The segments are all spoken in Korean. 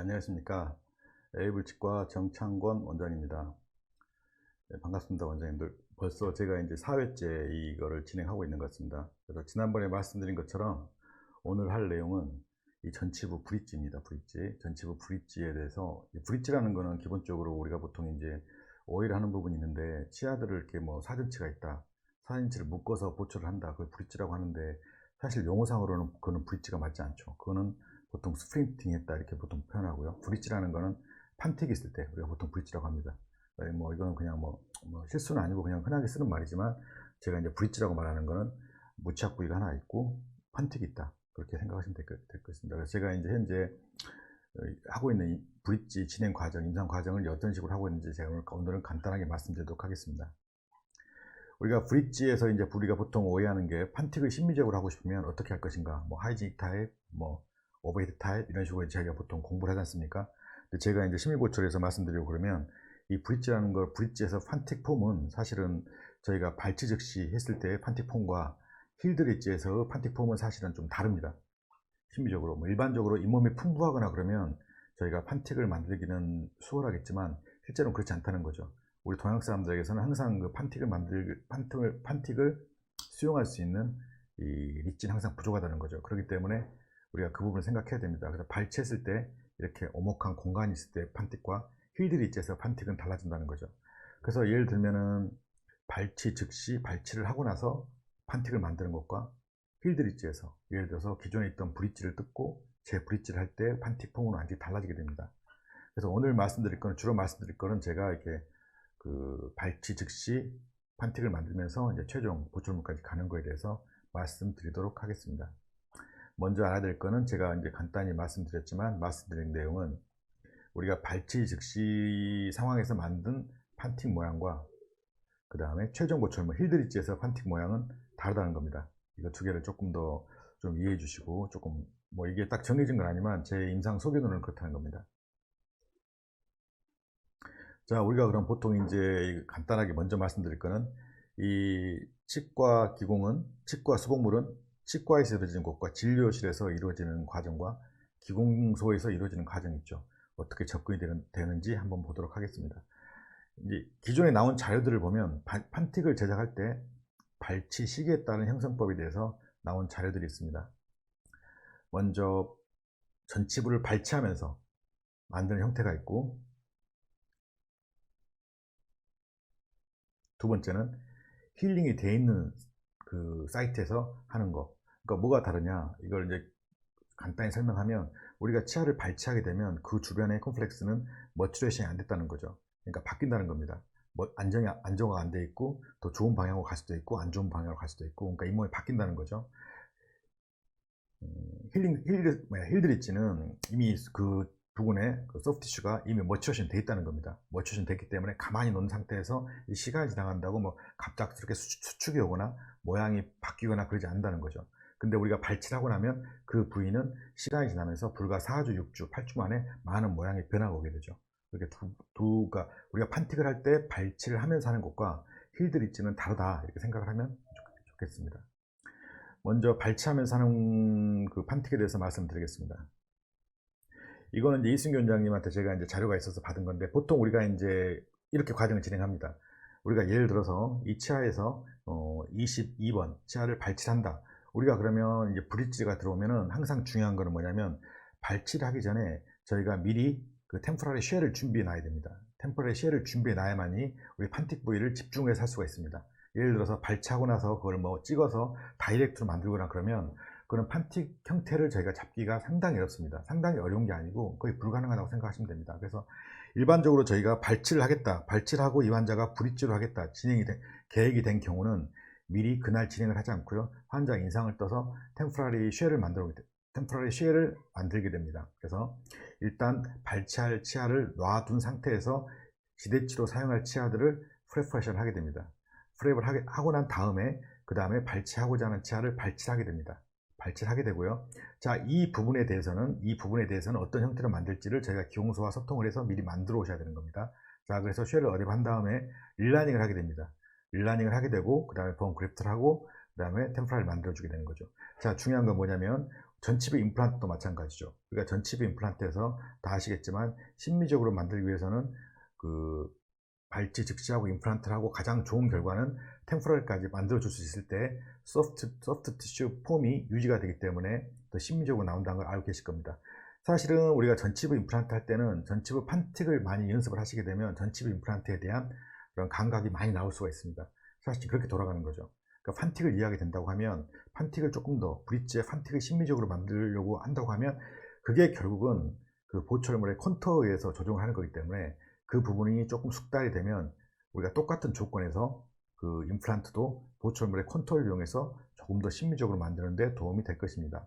안녕하십니까. 에이블치과 정창권 원장입니다. 반갑습니다, 원장님들. 벌써 제가 이제 4회째 이거를 진행하고 있는 것 같습니다. 그래서 지난번에 말씀드린 것처럼 오늘 할 내용은 이 전치부 브릿지입니다. 브릿지. 전치부 브릿지에 대해서, 브릿지라는 거는 기본적으로 우리가 보통 이제 오해를 하는 부분이 있는데, 치아들을 이렇게 뭐 4cm가 있다, 4cm를 묶어서 보초를 한다, 그걸 브릿지라고 하는데, 사실 용어상으로는 그거는 브릿지가 맞지 않죠. 그거는 보통 스프린팅 했다 이렇게 보통 표현하고요. 브릿지라는 거는 판틱이 있을 때 우리가 보통 브릿지라고 합니다. 뭐 이거는 그냥 뭐 실수는 아니고 그냥 흔하게 쓰는 말이지만, 제가 이제 브릿지라고 말하는 거는 무치약 부위가 하나 있고 판틱이 있다, 그렇게 생각하시면 될 것입니다. 그래서 제가 이제 현재 하고 있는 이 브릿지 진행 과정, 임상 과정을 어떤 식으로 하고 있는지 제가 오늘은 간단하게 말씀드리도록 하겠습니다. 우리가 브릿지에서 이제 우리가 보통 오해하는 게, 판틱을 심미적으로 하고 싶으면 어떻게 할 것인가, 뭐 하이지닉 타입, 뭐 오버헤드 타입, 이런 식으로 저희가 보통 공부를 하지 않습니까? 근데 제가 이제 심의보초에서 말씀드리고 그러면, 이 브릿지라는 걸, 브릿지에서 판틱 폼은 사실은 저희가 발치 즉시 했을 때 판틱 폼과 힐드릿지에서 판틱 폼은 사실은 좀 다릅니다. 심미적으로 뭐 일반적으로 잇몸이 풍부하거나 그러면 저희가 판틱을 만들기는 수월하겠지만 실제로는 그렇지 않다는 거죠. 우리 동양 사람들에게서는 항상 그 판틱을 수용할 수 있는 이 릿지는 항상 부족하다는 거죠. 그렇기 때문에 우리가 그 부분을 생각해야 됩니다. 그래서 발치했을 때 이렇게 오목한 공간이 있을 때 판틱과 힐드 릿지에서 판틱은 달라진다는 거죠. 그래서 예를 들면은 발치 즉시 발치를 하고 나서 판틱을 만드는 것과 힐드 릿지에서, 예를 들어서 기존에 있던 브릿지를 뜯고 재 브릿지를 할 때 판틱 폼은 완전히 달라지게 됩니다. 그래서 오늘 주로 말씀드릴 거는 제가 이렇게 그 발치 즉시 판틱을 만들면서 이제 최종 보철물까지 가는 거에 대해서 말씀드리도록 하겠습니다. 먼저 알아야 될 거는, 제가 이제 간단히 말씀드렸지만, 말씀드린 내용은 우리가 발치 즉시 상황에서 만든 판틱 모양과 그 다음에 최종 보철물 힐드릿지에서 판틱 모양은 다르다는 겁니다. 이거 두 개를 조금 더 좀 이해해 주시고, 조금 뭐 이게 딱 정해진 건 아니지만 제 임상 소견으로는 그렇다는 겁니다. 자, 우리가 그럼 보통 이제 간단하게 먼저 말씀드릴 거는, 이 치과 기공은, 치과 수복물은 치과에서 이루어지는 것과 진료실에서 이루어지는 과정과 기공소에서 이루어지는 과정이 있죠. 어떻게 접근이 되는지 한번 보도록 하겠습니다. 이제 기존에 나온 자료들을 보면 판틱을 제작할 때 발치 시기에 따른 형성법에 대해서 나온 자료들이 있습니다. 먼저 전치부를 발치하면서 만드는 형태가 있고, 두 번째는 힐링이 되어 있는 그 사이트에서 하는 거. 그러니까 뭐가 다르냐, 이걸 이제 간단히 설명하면, 우리가 치아를 발치하게 되면 그 주변의 콤플렉스는 머추레이션이 안 됐다는 거죠. 그러니까 바뀐다는 겁니다. 뭐 안정화가 안 돼 있고, 더 좋은 방향으로 갈 수도 있고 안 좋은 방향으로 갈 수도 있고, 그러니까 잇몸이 바뀐다는 거죠. 힐드릿지는 이미 그 부분에 그 소프티슈가 이미 머추레이션 돼 있다는 겁니다. 머추레이션 됐기 때문에 가만히 놓은 상태에서 이 시간이 지나간다고 뭐 갑작스럽게 수축이 오거나 모양이 바뀌거나 그러지 않는다는 거죠. 근데 우리가 발치를 하고 나면 그 부위는 시간이 지나면서 불과 4주, 6주, 8주 만에 많은 모양의 변화가 오게 되죠. 그렇게 그러니까 우리가 판틱을 할 때 발치를 하면서 하는 것과 힐드릿지는 다르다, 이렇게 생각을 하면 좋겠습니다. 먼저 발치하면서 하는 그 판틱에 대해서 말씀드리겠습니다. 이거는 이제 이승규 원장님한테 제가 이제 자료가 있어서 받은 건데, 보통 우리가 이제 이렇게 과정을 진행합니다. 우리가 예를 들어서 이 치아에서 22번 치아를 발치한다. 우리가 그러면 이제 브릿지가 들어오면은 항상 중요한 거는 뭐냐면, 발치를 하기 전에 저희가 미리 그 템포러리 쉘을 준비해 놔야 됩니다. 템포러리 쉘을 준비해 놔야만이 우리 판틱 부위를 집중해서 할 수가 있습니다. 예를 들어서 발치하고 나서 그걸 뭐 찍어서 다이렉트로 만들거나 그러면, 그런 판틱 형태를 저희가 잡기가 상당히 어렵습니다. 상당히 어려운 게 아니고 거의 불가능하다고 생각하시면 됩니다. 그래서 일반적으로 저희가 발치를 하겠다, 발치를 하고 이 환자가 브릿지로 하겠다, 계획이 된 경우는 미리 그날 진행을 하지 않고요, 환자 인상을 떠서 템포러리 쉘을 만들게 됩니다. 그래서 일단 발치할 치아를 놔둔 상태에서 지대치로 사용할 치아들을 프레퍼레이션을 하게 됩니다. 프랩을 하고 난 다음에 그 다음에 발치하고자 하는 치아를 발치하게 됩니다. 발치를 하게 되고요. 자, 이 부분에 대해서는 어떤 형태로 만들지를 저희가 기공소와 소통을 해서 미리 만들어 오셔야 되는 겁니다. 자, 그래서 쉘을 어랩한 다음에 릴라이닝을 하게 됩니다. 릴라이닝을 하게 되고, 그 다음에 본 그래프트를 하고, 그 다음에 템포럴을 만들어 주게 되는 거죠. 자, 중요한 건 뭐냐면, 전치부 임플란트도 마찬가지죠. 그러니까 전치부 임플란트에서 다 아시겠지만 심미적으로 만들기 위해서는 그 발치 즉시하고 임플란트를 하고 가장 좋은 결과는 템포럴까지 만들어줄 수 있을 때 소프트 티슈 폼이 유지가 되기 때문에 더 심미적으로 나온다는 걸 알고 계실 겁니다. 사실은 우리가 전치부 임플란트 할 때는 전치부 판틱을 많이 연습을 하시게 되면 전치부 임플란트에 대한 그런 감각이 많이 나올 수가 있습니다. 사실 그렇게 돌아가는 거죠. 그러니까 판틱을 이해하게 된다고 하면 판틱을 조금 더 브릿지에 판틱을 심미적으로 만들려고 한다고 하면 그게 결국은 그 보철물의 컨터에 의해서 조정을 하는 거기 때문에 그 부분이 조금 숙달이 되면 우리가 똑같은 조건에서 그 임플란트도 보철물의 컨터를 이용해서 조금 더 심미적으로 만드는 데 도움이 될 것입니다.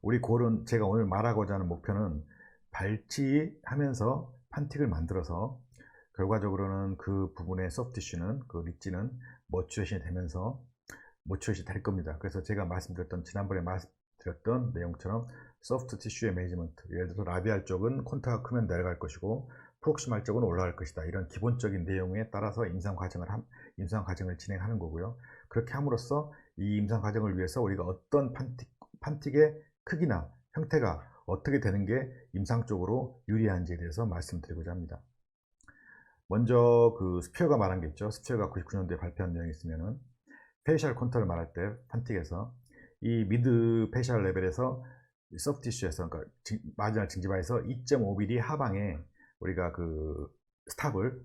우리 골은 제가 오늘 말하고자 하는 목표는 발치하면서 판틱을 만들어서 결과적으로는 그 부분의 소프티슈는 그 릿지는 머추레이션이 되면서 머추레이션이 될 겁니다. 그래서 제가 말씀드렸던 지난번에 말씀드렸던 내용처럼 소프트 티슈의 매니지먼트, 예를 들어서 라비알 쪽은 콘타가 크면 내려갈 것이고 프록시말 쪽은 올라갈 것이다. 이런 기본적인 내용에 따라서 임상 과정을 진행하는 거고요. 그렇게 함으로써 이 임상 과정을 위해서 우리가 어떤 판틱의 크기나 형태가 어떻게 되는 게 임상적으로 유리한지에 대해서 말씀드리고자 합니다. 먼저 그 스피어가 말한 게 있죠. 스피어가 99년도에 발표한 내용이 있으면은 페이셜 컨터를 말할 때 판틱에서 이 미드 페이셜 레벨에서 소프티슈에서 그러니까 마지막 징지바에서 2.5mm 하방에 우리가 그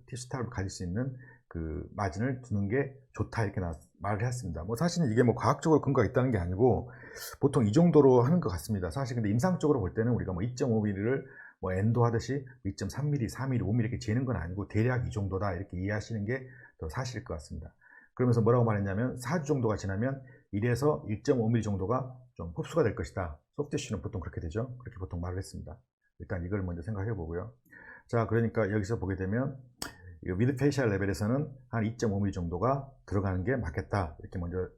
티슈 스탑을 가질 수 있는 그 마진을 두는 게 좋다 이렇게 말을 했습니다. 뭐 사실은 이게 뭐 과학적으로 근거가 있다는 게 아니고 보통 이 정도로 하는 것 같습니다. 사실 근데 임상적으로 볼 때는 우리가 뭐 2.5mm를 뭐 엔도 하듯이 2.3mm, 4mm, 5mm 이렇게 재는 건 아니고 대략 이 정도다 이렇게 이해하시는 게 더 사실일 것 같습니다. 그러면서 뭐라고 말했냐면 4주 정도가 지나면 1에서 1.5mm 정도가 좀 흡수가 될 것이다. 소프티슈는 보통 그렇게 되죠. 그렇게 보통 말을 했습니다. 일단 이걸 먼저 생각해 보고요. 자, 그러니까 여기서 보게 되면 미드 페이셜 레벨에서는 한 2.5mm 정도가 들어가는 게 맞겠다. 이렇게 먼저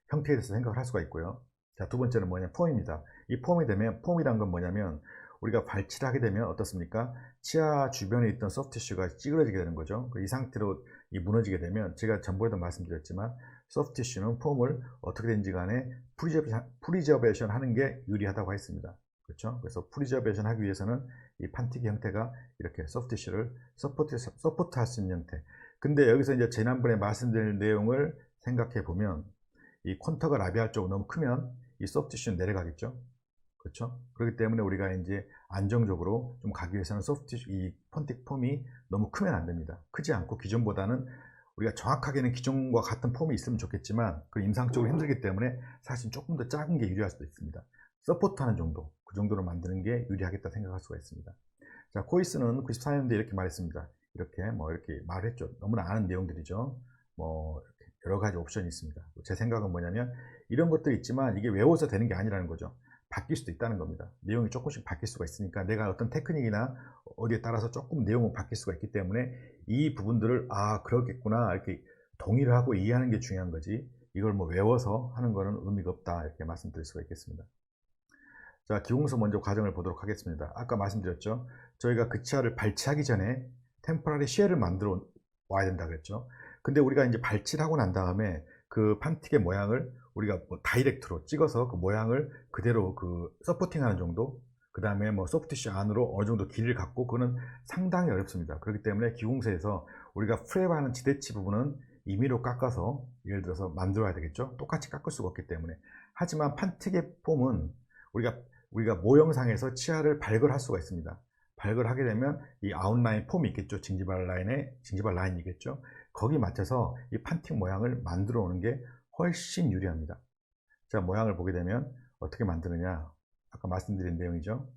형태에 대해서 생각을 할 수가 있고요. 자, 두 번째는 뭐냐, 폼입니다. 이 폼이 되면, 폼이란 건 뭐냐면 우리가 발치를 하게 되면 어떻습니까? 치아 주변에 있던 소프티슈가 찌그러지게 되는 거죠. 이 상태로 무너지게 되면 제가 전번에도 말씀드렸지만 소프티슈는 폼을 어떻게든지 간에 프리저베이션 하는 게 유리하다고 했습니다. 그렇죠? 그래서 프리저베이션 하기 위해서는 이 판틱 형태가 이렇게 소프티슈를 서포트 할 수 있는 형태. 근데 여기서 이제 지난번에 말씀드린 내용을 생각해 보면 이 콘터가 라비알 쪽으로 너무 크면 이 소프티슈는 내려가겠죠. 그렇죠? 그렇기 때문에 우리가 이제 안정적으로 좀 가기 위해서는 이 판틱 폼이 너무 크면 안 됩니다. 크지 않고 기존보다는 우리가 정확하게는 기존과 같은 폼이 있으면 좋겠지만 그 임상적으로 힘들기 때문에 사실 조금 더 작은 게 유리할 수도 있습니다. 서포트하는 정도, 그 정도로 만드는 게 유리하겠다 생각할 수가 있습니다. 자, 코이스는 94년도에 이렇게 말했습니다. 이렇게 말을 했죠. 너무나 아는 내용들이죠. 뭐 여러 가지 옵션이 있습니다. 제 생각은 뭐냐면 이런 것들이 있지만 이게 외워서 되는 게 아니라는 거죠. 바뀔 수도 있다는 겁니다. 내용이 조금씩 바뀔 수가 있으니까 내가 어떤 테크닉이나 어디에 따라서 조금 내용은 바뀔 수가 있기 때문에 이 부분들을 그렇겠구나 이렇게 동의를 하고 이해하는 게 중요한 거지 이걸 뭐 외워서 하는 거는 의미가 없다 이렇게 말씀드릴 수가 있겠습니다. 자, 기공서 먼저 과정을 보도록 하겠습니다. 아까 말씀드렸죠. 저희가 그 치아를 발치하기 전에 템포라리 쉘을 만들어 와야 된다 그랬죠. 근데 우리가 이제 발치를 하고 난 다음에 그 판틱의 모양을 우리가 뭐 다이렉트로 찍어서 그 모양을 그대로 그 서포팅 하는 정도, 그 다음에 뭐 소프티슈 안으로 어느 정도 길이를 갖고 그거는 상당히 어렵습니다. 그렇기 때문에 기공서에서 우리가 프랩하는 지대치 부분은 임의로 깎아서 예를 들어서 만들어야 되겠죠. 똑같이 깎을 수가 없기 때문에. 하지만 판틱의 폼은 우리가 모형상에서 치아를 발걸할 수가 있습니다. 발걸하게 되면 이 아웃라인 폼이 있겠죠. 징지발 라인이 있겠죠. 거기 맞춰서 이 판틱 모양을 만들어 오는 게 훨씬 유리합니다. 자, 모양을 보게 되면 어떻게 만드느냐. 아까 말씀드린 내용이죠.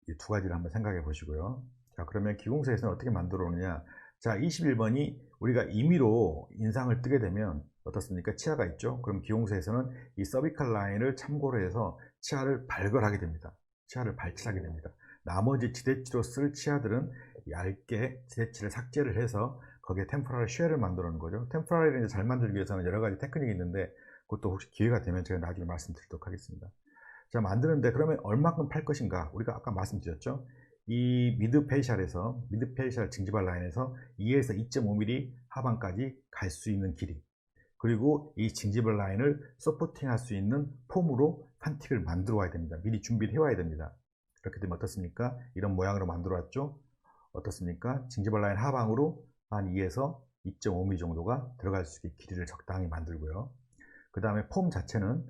이 두 가지를 한번 생각해 보시고요. 자, 그러면 기공서에서는 어떻게 만들어 오느냐. 자, 21번이 우리가 임의로 인상을 뜨게 되면 어떻습니까? 치아가 있죠. 그럼 기공서에서는 이 서비컬 라인을 참고로 해서 치아를 발걸하게 됩니다. 치아를 발치하게 됩니다. 나머지 지대치로 쓸 치아들은 얇게 지대치를 삭제를 해서 거기에 템포럴 쉘을 만들어 놓은 거죠. 템포럴을 잘 만들기 위해서는 여러 가지 테크닉이 있는데 그것도 혹시 기회가 되면 제가 나중에 말씀드리도록 하겠습니다. 자, 만드는데 그러면 얼마큼 팔 것인가? 우리가 아까 말씀드렸죠. 이 미드 페이셜 징지발 라인에서 2에서 2.5mm 하방까지 갈 수 있는 길이. 그리고 이 징지벌 라인을 서포팅 할 수 있는 폼으로 판틱을 만들어 와야 됩니다. 미리 준비를 해 와야 됩니다. 그렇게 되면 어떻습니까? 이런 모양으로 만들어 왔죠. 어떻습니까? 징지벌 라인 하방으로 한 2에서 2.5mm 정도가 들어갈 수 있게 길이를 적당히 만들고요. 그 다음에 폼 자체는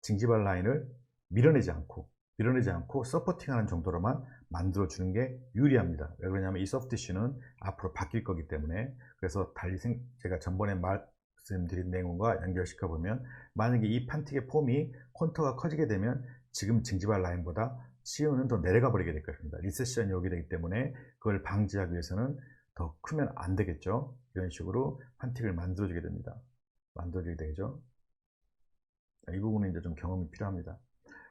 징지벌 라인을 밀어내지 않고 서포팅하는 정도로만 만들어 주는 게 유리합니다. 왜 그러냐면 이 소프티슈는 앞으로 바뀔 거기 때문에. 그래서 달리 제가 전번에 말씀드린 내용과 연결시켜 보면, 만약에 이 판틱의 폼이 콘터가 커지게 되면 지금 징지발 라인보다 치우는 더 내려가 버리게 될 것입니다. 리세션이 오게 되기 때문에 그걸 방지하기 위해서는 더 크면 안 되겠죠. 이런 식으로 판틱을 만들어 주게 됩니다. 만들어 주게 되죠. 이 부분은 이제 좀 경험이 필요합니다.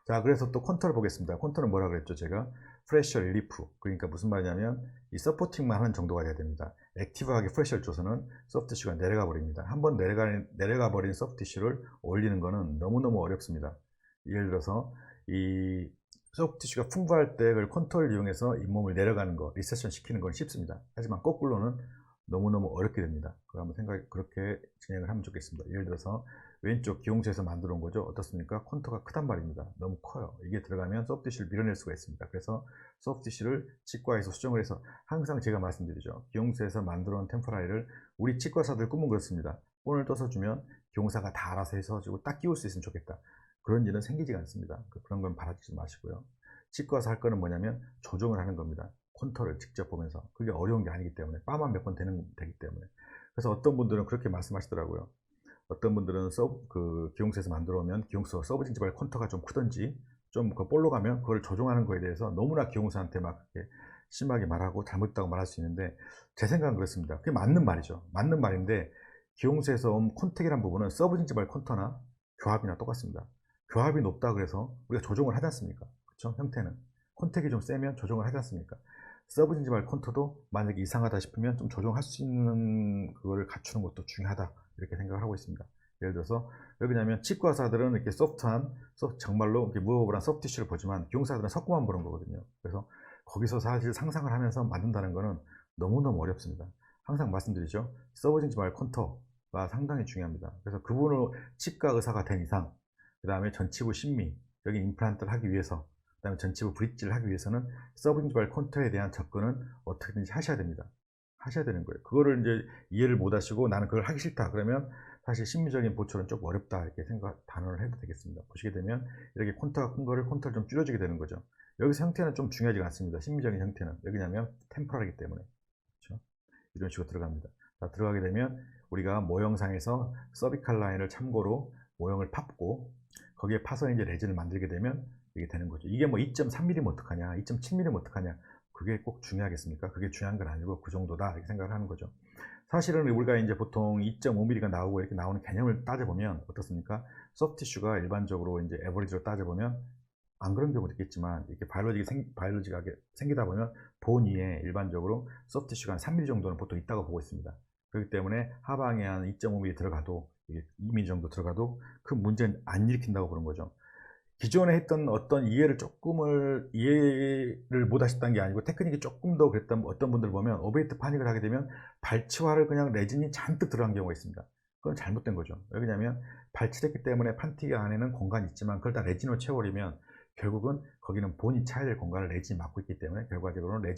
자, 그래서 또 콘터를 보겠습니다. 콘터는 뭐라 그랬죠? 제가 프레셔 릴리프. 그러니까 무슨 말이냐면 이 서포팅만 하는 정도가 돼야 됩니다. 액티브하게 프레셔를 줘서는 소프트티슈가 내려가 버립니다. 한번 내려가 버린 소프트티슈를 올리는 거는 너무너무 어렵습니다. 예를 들어서 이 소프트티슈가 풍부할 때 그걸 콘터를 이용해서 잇몸을 내려가는 거, 리세션 시키는 건 쉽습니다. 하지만 거꾸로는 너무너무 어렵게 됩니다. 그렇게 진행을 하면 좋겠습니다. 예를 들어서 왼쪽 기용수에서 만들어 온 거죠. 어떻습니까? 콘터가 크단 말입니다. 너무 커요. 이게 들어가면 소프트티슈를 밀어낼 수가 있습니다. 그래서 소프트티슈를 치과에서 수정을 해서, 항상 제가 말씀드리죠. 기용수에서 만들어 온 템포라리를 우리 치과사들 꿈은 그렇습니다. 본을 떠서 주면 기용사가 다 알아서 해서 주고 딱 끼울 수 있으면 좋겠다. 그런 일은 생기지가 않습니다. 그런 건 바라지 마시고요. 치과에서 할 거는 뭐냐면 조정을 하는 겁니다. 콘터를 직접 보면서. 그게 어려운 게 아니기 때문에, 빠만 몇 번 되기 때문에. 그래서 어떤 분들은 그렇게 말씀하시더라고요. 어떤 분들은 기용수에서 만들어 오면 기용수와 서브 징지발 콘터가 좀 크든지 좀 그 볼로 가면 그걸 조정하는 거에 대해서 너무나 기용수한테 막 심하게 말하고 잘못했다고 말할 수 있는데, 제 생각은 그렇습니다. 그게 맞는 말이죠. 맞는 말인데, 기용수에서 온 콘택이란 부분은 서브 징지발 콘터나 교합이나 똑같습니다. 교합이 높다 그래서 우리가 조정을 하지 않습니까? 그렇죠? 형태는 콘택이 좀 세면 조정을 하지 않습니까? 서브 징지발 콘터도 만약에 이상하다 싶으면 좀 조정할 수 있는 그거를 갖추는 것도 중요하다, 이렇게 생각을 하고 있습니다. 예를 들어서 왜냐면 치과사들은 이렇게 소프트한, 정말로 이렇게 무어블한 소프티슈를 보지만 기용사들은 석고만 보는 거거든요. 그래서 거기서 사실 상상을 하면서 만든다는 거는 너무너무 어렵습니다. 항상 말씀드리죠. 서브 징지발 콘터가 상당히 중요합니다. 그래서 그분을 치과 의사가 된 이상, 그 다음에 전치부 심미, 여기 임플란트를 하기 위해서, 그 다음에 전치부 브릿지를 하기 위해서는 서브 징지발 콘터에 대한 접근은 어떻게든지 하셔야 됩니다. 하셔야 되는 거예요. 그거를 이제 이해를 못 하시고 나는 그걸 하기 싫다 그러면 사실 심미적인 보초는 좀 어렵다, 이렇게 단언을 해도 되겠습니다. 보시게 되면 이렇게 콘터가 큰 거를 콘터를 좀 줄여주게 되는 거죠. 여기서 형태는 좀 중요하지 않습니다. 심미적인 형태는. 왜냐면 템포럴이기 때문에. 그렇죠? 이런 식으로 들어갑니다. 자, 들어가게 되면 우리가 모형상에서 서비칼 라인을 참고로 모형을 팝고 거기에 파서 이제 레진을 만들게 되면 이게 되는 거죠. 이게 뭐 2.3mm면 어떡하냐, 2.7mm면 어떡하냐, 그게 꼭 중요하겠습니까? 그게 중요한 건 아니고 그 정도다, 이렇게 생각을 하는 거죠. 사실은 우리가 이제 보통 2.5mm가 나오고 이렇게 나오는 개념을 따져보면 어떻습니까? 소프티슈가 일반적으로 이제 에버리지로 따져보면, 안 그런 경우도 있겠지만 이렇게 바이올로직하게 생기다 보면 본 위에 일반적으로 소프티슈가 한 3mm 정도는 보통 있다고 보고 있습니다. 그렇기 때문에 하방에 한 2.5mm 들어가도, 2mm 정도 들어가도 큰 문제는 안 일으킨다고 보는 거죠. 기존에 했던 어떤 이해를 못 하셨다는 게 아니고 테크닉이 조금 더 그랬던 어떤 분들 보면, 오베이트 파닉을 하게 되면 발치화를 그냥 레진이 잔뜩 들어간 경우가 있습니다. 그건 잘못된 거죠. 왜냐면 발치됐기 때문에 판티 안에는 공간이 있지만 그걸 다 레진으로 채워버리면 결국은 거기는 본이 차야 될 공간을 레진이 막고 있기 때문에 결과적으로는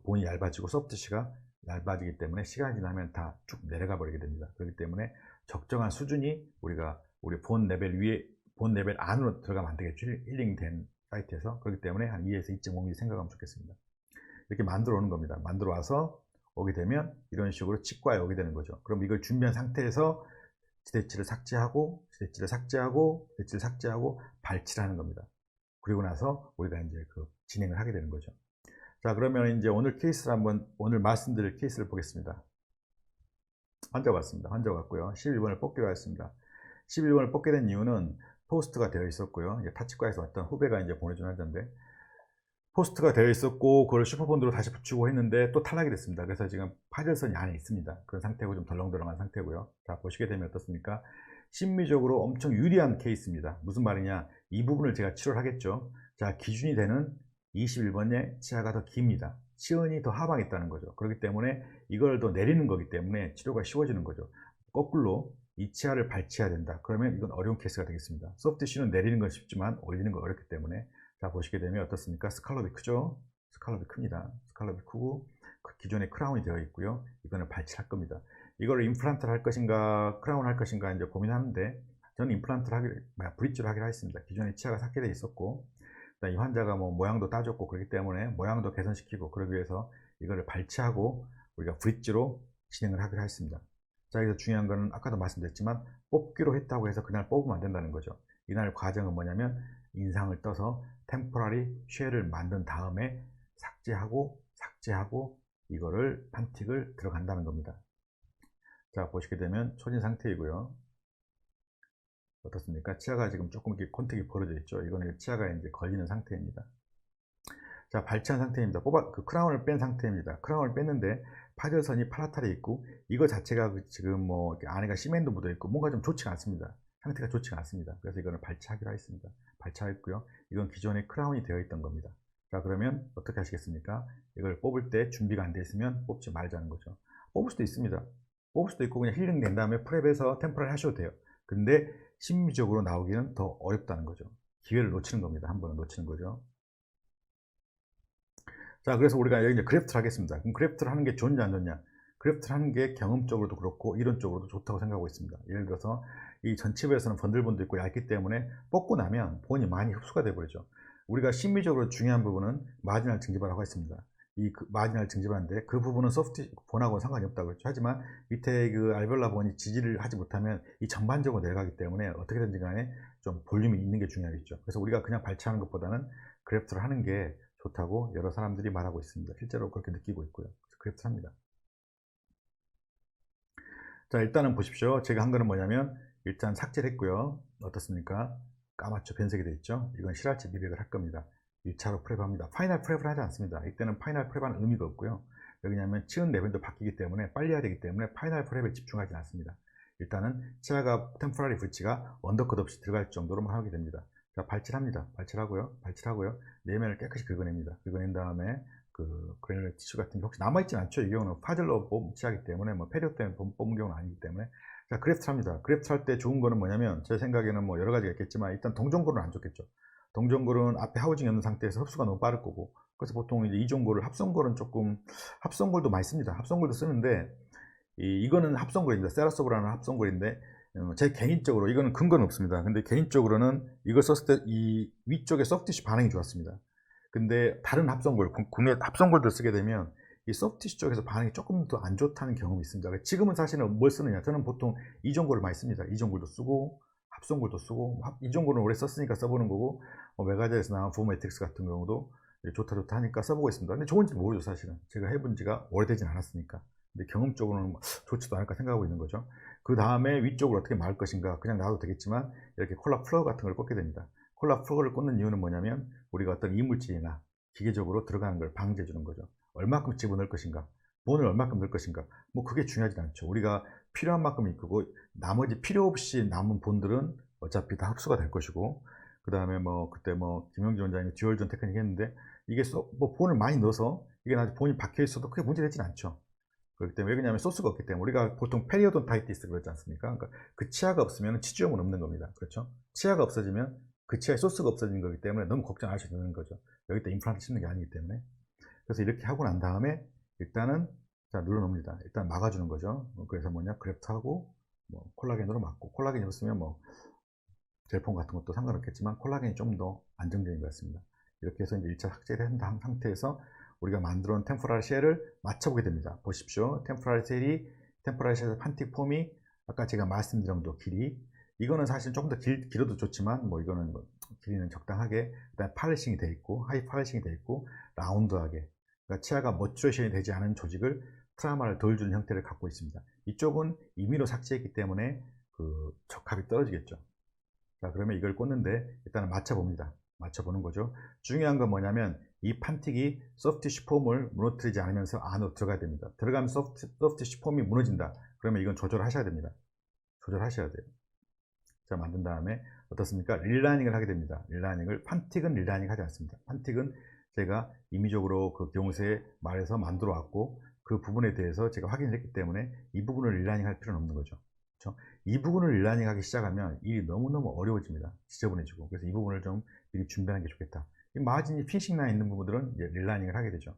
본이 얇아지고 소프트시가 얇아지기 때문에 시간이 지나면 다 쭉 내려가 버리게 됩니다. 그렇기 때문에 적정한 수준이 우리 본 레벨 안으로 들어가면 안 되겠죠. 힐링된 사이트에서. 그렇기 때문에 한 2에서 2.5mm 생각하면 좋겠습니다. 이렇게 만들어 오는 겁니다. 만들어 와서 오게 되면 이런 식으로 치과에 오게 되는 거죠. 그럼 이걸 준비한 상태에서 지대치를 삭제하고 발치를 하는 겁니다. 그리고 나서 우리가 이제 진행을 하게 되는 거죠. 자, 그러면 이제 오늘 말씀드릴 케이스를 보겠습니다. 환자 왔습니다. 환자 왔고요. 11번을 뽑기로 했습니다. 11번을 뽑게 된 이유는 포스트가 되어 있었고요. 이제 타치과에서 왔던 후배가 이제 보내준 환자인데, 포스트가 되어 있었고 그걸 슈퍼본드로 다시 붙이고 했는데 또 탈락이 됐습니다. 그래서 지금 파절선이 안에 있습니다. 그런 상태고 좀 덜렁덜렁한 상태고요. 자, 보시게 되면 어떻습니까? 심미적으로 엄청 유리한 케이스입니다. 무슨 말이냐? 이 부분을 제가 치료를 하겠죠. 자, 기준이 되는 21번의 치아가 더 깁니다. 치은이 더 하방에 있다는 거죠. 그렇기 때문에 이걸 더 내리는 거기 때문에 치료가 쉬워지는 거죠. 거꾸로 이 치아를 발치해야 된다. 그러면 이건 어려운 케이스가 되겠습니다. 소프트 티슈는 내리는 건 쉽지만 올리는 건 어렵기 때문에 자 보시게 되면 어떻습니까? 스칼롭이 크죠? 스칼롭이 큽니다. 스칼롭이 크고 기존에 크라운이 되어 있고요. 이거는 발치할 겁니다. 이거를 임플란트를 할 것인가 크라운 할 것인가 이제 고민하는데 저는 임플란트를 브릿지로 하기로 했습니다. 기존에 치아가 삭제되어 있었고 이 환자가 뭐 모양도 따졌고 그렇기 때문에 모양도 개선시키고 그러기 위해서 이거를 발치하고 우리가 브릿지로 진행을 하기로 했습니다. 자, 여기서 중요한 거는 아까도 말씀드렸지만 뽑기로 했다고 해서 그날 뽑으면 안 된다는 거죠. 이날 과정은 뭐냐면 인상을 떠서 템포라리 쉘을 만든 다음에 삭제하고 이거를 판틱을 들어간다는 겁니다. 자, 보시게 되면 초진 상태이고요. 어떻습니까? 치아가 지금 조금 이렇게 콘택이 벌어져 있죠. 이거는 치아가 이제 걸리는 상태입니다. 자, 발치한 상태입니다. 크라운을 뺀 상태입니다. 크라운을 뺐는데 파절선이 팔라탈에 있고 이거 자체가 지금 뭐 안에가 시멘도 묻어 있고 뭔가 좀 좋지가 않습니다. 상태가 좋지가 않습니다. 그래서 이거는 발치하기로 했습니다. 발치하였고요. 이건 기존에 크라운이 되어 있던 겁니다. 자, 그러면 어떻게 하시겠습니까? 이걸 뽑을 때 준비가 안 돼 있으면 뽑지 말자는 거죠. 뽑을 수도 있습니다. 뽑을 수도 있고 그냥 힐링 된 다음에 프랩에서 템포를 하셔도 돼요. 근데 심미적으로 나오기는 더 어렵다는 거죠. 기회를 놓치는 겁니다. 한 번은 놓치는 거죠. 자, 그래서 우리가 여기 이제 그래프트를 하겠습니다. 그럼 그래프트를 하는 게 좋냐 안 좋냐? 그래프트를 하는 게 경험적으로도 그렇고 이론적으로도 좋다고 생각하고 있습니다. 예를 들어서 이 전치부에서는 번들번들 있고 얇기 때문에 뽑고 나면 본이 많이 흡수가 되어버리죠. 우리가 심미적으로 중요한 부분은 마지널 증지발이라고 했습니다. 마지널 증지발인데 그 부분은 소프트 본하고는 상관이 없다고 했죠. 하지만 밑에 그 알베올라 본이 지지를 하지 못하면 이 전반적으로 내려가기 때문에 어떻게든지 간에 좀 볼륨이 있는 게 중요하겠죠. 그래서 우리가 그냥 발치하는 것보다는 그래프트를 하는 게 좋다고 여러 사람들이 말하고 있습니다. 실제로 그렇게 느끼고 있고요. 그래프트 합니다. 자, 일단은 보십시오. 제가 한 거는 뭐냐면 일단 삭제를 했고요. 어떻습니까? 까맣죠? 변색이 되어 있죠? 이건 실활치 미백을 할 겁니다. 1차로 프랩합니다. 파이널 프랩을 하지 않습니다. 이때는 파이널 프랩하는 의미가 없고요. 왜냐하면 치은 레벨도 바뀌기 때문에 빨리 해야 되기 때문에 파이널 프랩에 집중하지 않습니다. 일단은 치아가 템포라리 브릿지가 언더컷 없이 들어갈 정도로만 하게 됩니다. 자, 발칠합니다. 발칠하고요. 내면을 깨끗이 긁어냅니다. 긁어낸 다음에 그래놀 티슈 같은 게 혹시 남아있진 않죠. 이 경우는 파젤로 뽑은 치아이기 때문에 뭐 페리오 때문에 뽑은 경우는 아니기 때문에 자, 그래프트 합니다. 그래프트 할 때 좋은 거는 뭐냐면 제 생각에는 뭐 여러 가지가 있겠지만 일단 동전골은 안 좋겠죠. 동전골은 앞에 하우징이 없는 상태에서 흡수가 너무 빠를 거고 그래서 보통 이제 이종골을 합성골은 조금 합성골도 많이 씁니다. 합성골도 쓰는데 이거는 합성골입니다. 세라소브라는 합성골인데 제 개인적으로 이거는 근거는 없습니다. 근데 개인적으로는 이걸 썼을 때 이 위쪽에 소프티슈 반응이 좋았습니다. 근데 다른 합성골, 국내 합성골도 쓰게 되면 이 소프티슈 쪽에서 반응이 조금 더 안 좋다는 경험이 있습니다. 지금은 사실은 뭘 쓰느냐? 저는 보통 이종골을 많이 씁니다. 이종골도 쓰고 합성골도 쓰고 이종골은 오래 썼으니까 써보는 거고 메가젤에서 나온 부메틱스 같은 경우도 좋다 하니까 써보고 있습니다. 근데 좋은지 모르죠 사실은. 제가 해본 지가 오래되진 않았으니까. 근데 경험적으로는 좋지도 않을까 생각하고 있는 거죠. 그 다음에 위쪽을 어떻게 막을 것인가 그냥 놔도 되겠지만 이렇게 콜라 플러그 같은 걸 꽂게 됩니다. 콜라 플러그를 꽂는 이유는 뭐냐면 우리가 어떤 이물질이나 기계적으로 들어가는 걸 방지해 주는 거죠. 얼마큼 집어넣을 것인가, 본을 얼마큼 넣을 것인가, 뭐 그게 중요하지 않죠. 우리가 필요한 만큼 입고 나머지 필요 없이 남은 본들은 어차피 다 흡수가 될 것이고, 그 다음에 뭐 그때 뭐 김영지 원장님이 듀얼존 테크닉 했는데 이게 뭐 본을 많이 넣어서 이게 나중에 본이 박혀 있어도 크게 문제되진 않죠. 그렇기 때문에 왜 그러냐면 소스가 없기 때문에 우리가 보통 페리오돈타이티스 그러지 않습니까? 그러니까 그 치아가 없으면 치주염은 없는 겁니다. 그렇죠? 치아가 없어지면 그 치아에 소스가 없어진 거기 때문에 너무 걱정 안 하셔도 되는 거죠. 여기다 임플란트 씹는 게 아니기 때문에. 그래서 이렇게 하고 난 다음에 일단은 자 눌러놓습니다. 일단 막아주는 거죠. 그래서 뭐냐 그래프트하고 뭐 콜라겐으로 막고 콜라겐이 없으면 뭐 젤폼 같은 것도 상관없겠지만 콜라겐이 좀 더 안정적인 것 같습니다. 이렇게 해서 이제 1차 삭제를 한 상태에서 우리가 만들어 놓은 템포랄 쉘을 맞춰보게 됩니다. 보십시오. 템포랄 쉘 판틱 폼이 아까 제가 말씀드린 정도 길이 이거는 사실 조금 더 길어도 좋지만 뭐 이거는 뭐 길이는 적당하게 그다음에 팔리싱이 되어 있고 하이 팔리싱이 되어 있고 라운드하게 그러니까 치아가 머추레이션이 되지 않은 조직을 트라우마를 덜 주는 형태를 갖고 있습니다. 이쪽은 임의로 삭제했기 때문에 그 적합이 떨어지겠죠. 자, 그러면 이걸 꽂는데 일단은 맞춰봅니다. 맞춰보는 거죠. 중요한 건 뭐냐면 이 판틱이 소프티슈 폼을 무너뜨리지 않으면서 안으로 들어가야 됩니다. 들어가면 소프티슈 폼이 무너진다. 그러면 이건 조절하셔야 됩니다. 조절하셔야 돼요. 자, 만든 다음에 어떻습니까? 릴라이닝을 하게 됩니다. 판틱은 릴라이닝 하지 않습니다. 판틱은 제가 임의적으로 그 경우세에 말해서 만들어 왔고 그 부분에 대해서 제가 확인을 했기 때문에 이 부분을 릴라이닝 할 필요는 없는 거죠. 그렇죠? 이 부분을 릴라닝 하기 시작하면 일이 너무너무 어려워집니다. 지저분해지고. 그래서 이 부분을 좀 미리 준비하는 게 좋겠다. 이 마진이 피싱 라인 있는 부분들은 이제 릴라닝을 하게 되죠.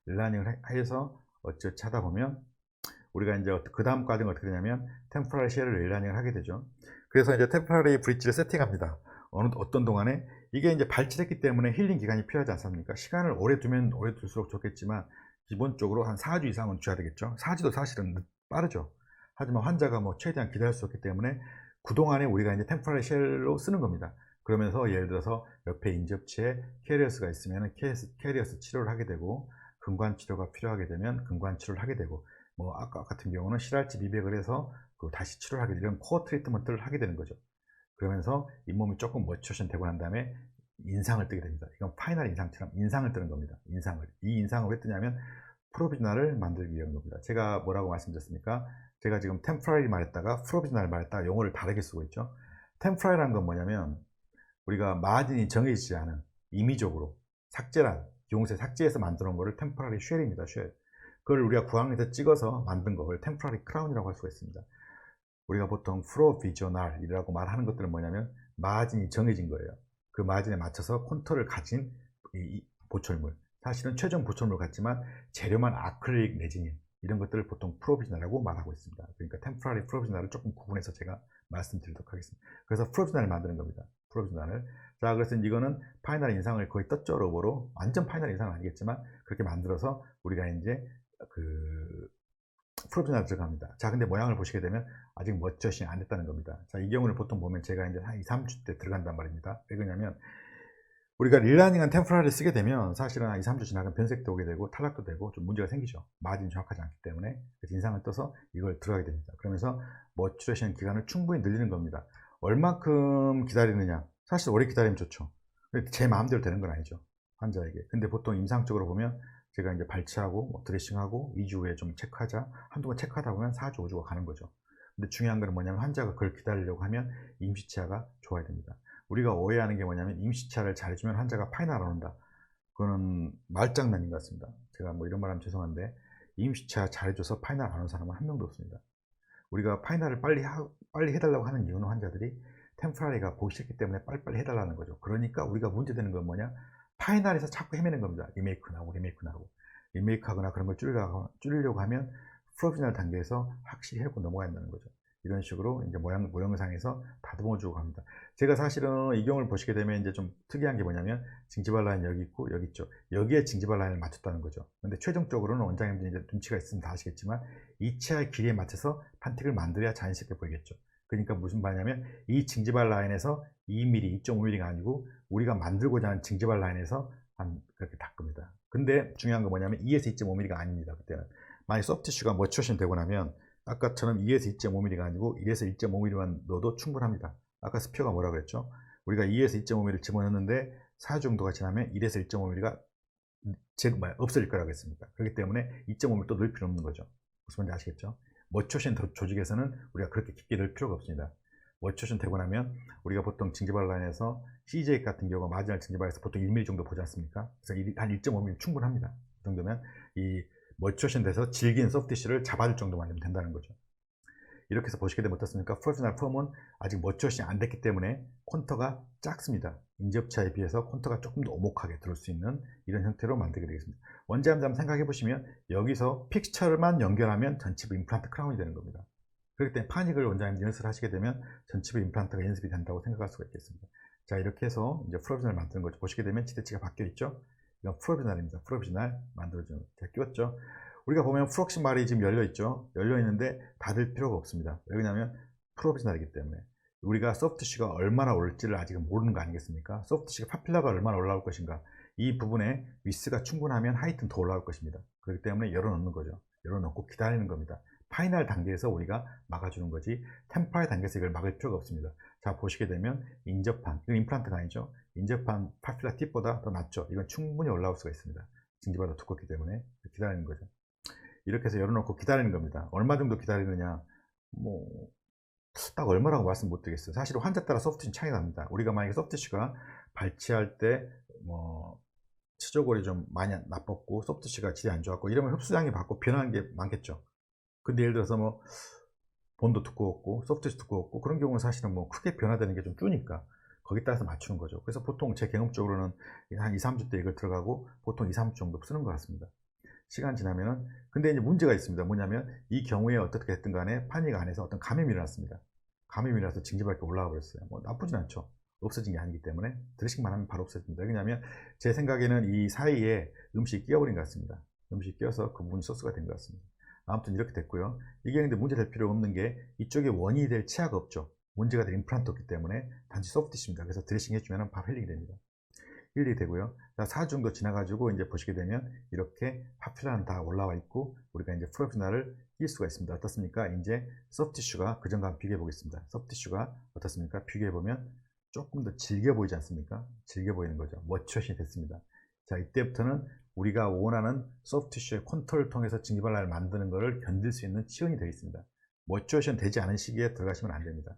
릴라닝을 해서 어쩌지 하다 보면 우리가 이제 그 다음 과정은 어떻게 되냐면 템포럴 쉘을 릴라닝을 하게 되죠. 그래서 이제 템포러리 브릿지를 세팅합니다. 어떤 동안에 이게 이제 발치됐기 때문에 힐링 기간이 필요하지 않습니까? 시간을 오래 두면 오래 둘수록 좋겠지만 기본적으로 한 4주 이상은 줘야 되겠죠. 4주도 사실은 빠르죠. 하지만 환자가 뭐 최대한 기다릴 수 없기 때문에 그동안에 우리가 이제 템포럴 쉘로 쓰는 겁니다. 그러면서 예를 들어서 옆에 인접치에 캐리어스가 있으면 캐리어스 치료를 하게 되고, 근관 치료가 필요하게 되면 근관 치료를 하게 되고, 뭐 아까 같은 경우는 실알치 미백을 해서 다시 치료를 하게 되는 코어 트리트먼트를 하게 되는 거죠. 그러면서 잇몸이 조금 머추어션 되고 난 다음에 인상을 뜨게 됩니다. 이건 파이널 인상처럼 인상을 뜨는 겁니다. 이 인상을 왜 뜨냐면 프로비즈널을 만들기 위한 겁니다. 제가 뭐라고 말씀드렸습니까? 제가 지금 템포러리 말했다가 프로비즈널 말했다가 용어를 다르게 쓰고 있죠. 템포러리라는 건 뭐냐면 우리가 마진이 정해지지 않은 임의적으로 삭제란 기용세 삭제해서 만들어 놓은 거를 템포러리 쉘입니다. 쉘. 그걸 우리가 구강에서 찍어서 만든 거를 템포러리 크라운이라고 할 수가 있습니다. 우리가 보통 프로비저널이라고 말하는 것들은 뭐냐면 마진이 정해진 거예요. 그 마진에 맞춰서 콘터를 가진 이 보철물, 사실은 최종 보철물 같지만 재료만 아크릴릭 레진 이런 것들을 보통 프로비저널이라고 말하고 있습니다. 그러니까 템포러리 프로비저널을 조금 구분해서 제가 말씀드리도록 하겠습니다. 그래서 프로비저널을 만드는 겁니다. 프로비저널을. 자, 그래서 이거는 파이널 인상을 거의 떴죠, 로버로. 완전 파이널 인상은 아니겠지만 그렇게 만들어서 우리가 이제 그 프로비저널 들어갑니다. 자, 근데 모양을 보시게 되면 아직 멋져싱 안 됐다는 겁니다. 자, 이 경우를 보통 보면 제가 이제 한 2, 3주 때 들어간단 말입니다. 왜 그러냐면 우리가 릴라닝한 템포러리를 쓰게 되면 사실은 한 2, 3주 지나면 변색도 오게 되고 탈락도 되고 좀 문제가 생기죠. 마진이 정확하지 않기 때문에. 그래서 인상을 떠서 이걸 들어가게 됩니다. 그러면서 머추레이션 기간을 충분히 늘리는 겁니다. 얼만큼 기다리느냐. 사실 오래 기다리면 좋죠. 제 마음대로 되는 건 아니죠, 환자에게. 근데 보통 임상적으로 보면 제가 이제 발치하고 뭐 드레싱하고 2주 후에 좀 체크하자, 한두 번 체크하다 보면 4주, 5주가 가는 거죠. 근데 중요한 건 뭐냐면 환자가 그걸 기다리려고 하면 임시치아가 좋아야 됩니다. 우리가 오해하는 게 뭐냐면 임시치아를 잘해주면 환자가 파이널 안 온다. 그거는 말장난인 것 같습니다. 제가 뭐 이런 말 하면 죄송한데 임시치아 잘해줘서 파이널 안 온 사람은 한 명도 없습니다. 우리가 파이널을 빨리 해달라고 하는 이유는 환자들이 템포러리가 보기 싫기 때문에 빨리빨리 해달라는 거죠. 그러니까 우리가 문제되는 건 뭐냐, 파이널에서 자꾸 헤매는 겁니다. 리메이크 나오고 리메이크하거나 그런 걸 줄이려고 하면 프로비저널 단계에서 확실히 해놓고 넘어가야 한다는 거죠. 이런 식으로 이제 모형상에서 다듬어 주고 갑니다. 제가 사실은 이 경우를 보시게 되면 이제 좀 특이한 게 뭐냐면 징지발 라인 여기 있고 여기 있죠. 여기에 징지발 라인을 맞췄다는 거죠. 근데 최종적으로는 원장님들이 이제 눈치가 있으면 다 아시겠지만 이 치아의 길이에 맞춰서 판택을 만들어야 자연스럽게 보이겠죠. 그러니까 무슨 말이냐면 이 징지발 라인에서 2mm, 2.5mm가 아니고 우리가 만들고자 하는 징지발 라인에서 한 그렇게 닦습니다. 근데 중요한 건 뭐냐면 2에서 2.5mm가 아닙니다. 그때는 만약 소프티슈가 머추어션 되고 나면 아까처럼 2에서 2.5mm가 아니고 1에서 1.5mm만 넣어도 충분합니다. 아까 스피어가 뭐라 그랬죠? 우리가 2에서 2.5mm 집어넣는데 4주 정도가 지나면 1에서 1.5mm가 없어질 거라고 했습니다. 그렇기 때문에 2.5mm 또 넣을 필요 없는 거죠. 무슨 말인지 아시겠죠? 머추어션 조직에서는 우리가 그렇게 깊게 넣을 필요가 없습니다. 머추어션 되고 나면 우리가 보통 징지발 라인에서 CJ 같은 경우 마지막 징지발에서 보통 1mm 정도 보지 않습니까? 그래서 한 1.5mm 충분합니다. 그 정도면 이 머추어션 돼서 질긴 소프티쉬를 잡아줄 정도만 되면 된다는 거죠. 이렇게 해서 보시게 되면 어떻습니까? 프로비저널 펌은 아직 머추어션이 안 됐기 때문에 콘터가 작습니다. 인접차에 비해서 콘터가 조금 더 오목하게 들을 수 있는 이런 형태로 만들게 되겠습니다. 원장님들 한번 생각해 보시면 여기서 픽스처만 연결하면 전치부 임플란트 크라운이 되는 겁니다. 그렇기 때문에 파닉을 원장님들이 연습을 하시게 되면 전치부 임플란트가 연습이 된다고 생각할 수가 있겠습니다. 자, 이렇게 해서 이제 프로비저널 만드는 거죠. 보시게 되면 지대치가 바뀌어 있죠. 이건 프로비저널입니다. 프로비저널 만들어주는 제가 끼웠죠. 우리가 보면 프록시말이 지금 열려 있죠. 열려 있는데 닫을 필요가 없습니다. 왜냐하면 프로비저널이기 때문에 우리가 소프트티슈가 얼마나 올지를 아직은 모르는 거 아니겠습니까? 소프트티슈가 파필라가 얼마나 올라올 것인가, 이 부분에 위스가 충분하면 하이트는 더 올라올 것입니다. 그렇기 때문에 열어놓는 거죠. 열어놓고 기다리는 겁니다. 파이널 단계에서 우리가 막아주는 거지 템포럴 단계에서 이걸 막을 필요가 없습니다. 자, 보시게 되면 인접판, 이건 임플란트가 아니죠. 인접판 파필라 팁보다 더 낮죠. 이건 충분히 올라올 수가 있습니다. 징지보다 두껍기 때문에 기다리는 거죠. 이렇게 해서 열어놓고 기다리는 겁니다. 얼마 정도 기다리느냐, 뭐 딱 얼마라고 말씀 못 드리겠어요. 사실 환자 따라 소프트티슈 차이가 납니다. 우리가 만약에 소프트티슈가 발치할 때 뭐 치조골이 좀 많이 나빴고 소프트티슈가 질이 안 좋았고 이러면 흡수량이 받고 변하는 게 많겠죠. 근데 예를 들어서 뭐 본도 두꺼웠고 소프트티슈 두꺼웠고 그런 경우는 사실은 뭐 크게 변화되는 게 좀 주니까 거기에 따라서 맞추는 거죠. 그래서 보통 제 경험적으로는 한 2, 3주 때 이걸 들어가고 보통 2, 3주 정도 쓰는 것 같습니다. 시간 지나면은. 근데 이제 문제가 있습니다. 뭐냐면 이 경우에 어떻게 됐든 간에 파닉 안에서 어떤 감염이 일어났습니다. 감염이 일어나서 징집할게 올라가 버렸어요. 뭐 나쁘진 않죠. 없어진 게 아니기 때문에 드레싱만 하면 바로 없어집니다. 왜냐하면 제 생각에는 이 사이에 음식이 끼어버린 것 같습니다. 음식이 끼어서 그 부분이 소스가 된 것 같습니다. 아무튼 이렇게 됐고요. 이게 근데 문제될 필요가 없는 게 이쪽에 원인이 될 치아가 없죠. 문제가 될 임플란트 없기 때문에 단지 소프트티슈입니다. 그래서 드레싱 해주면 바로 힐링이 됩니다. 힐링이 되고요. 4주 정도 지나가지고 이제 보시게 되면 이렇게 파퓰라는 다 올라와 있고 우리가 이제 프로페셔널을 낄 수가 있습니다. 어떻습니까? 이제 소프트티슈가 그전과 비교해 보겠습니다. 소프트티슈가 어떻습니까? 비교해 보면 조금 더 질겨 보이지 않습니까? 질겨 보이는 거죠. 머치워싱이 됐습니다. 자, 이때부터는 우리가 원하는 소프트티슈의 컨트롤을 통해서 징기발랄을 만드는 것을 견딜 수 있는 치원이 되어 있습니다. 머치워싱 되지 않은 시기에 들어가시면 안 됩니다.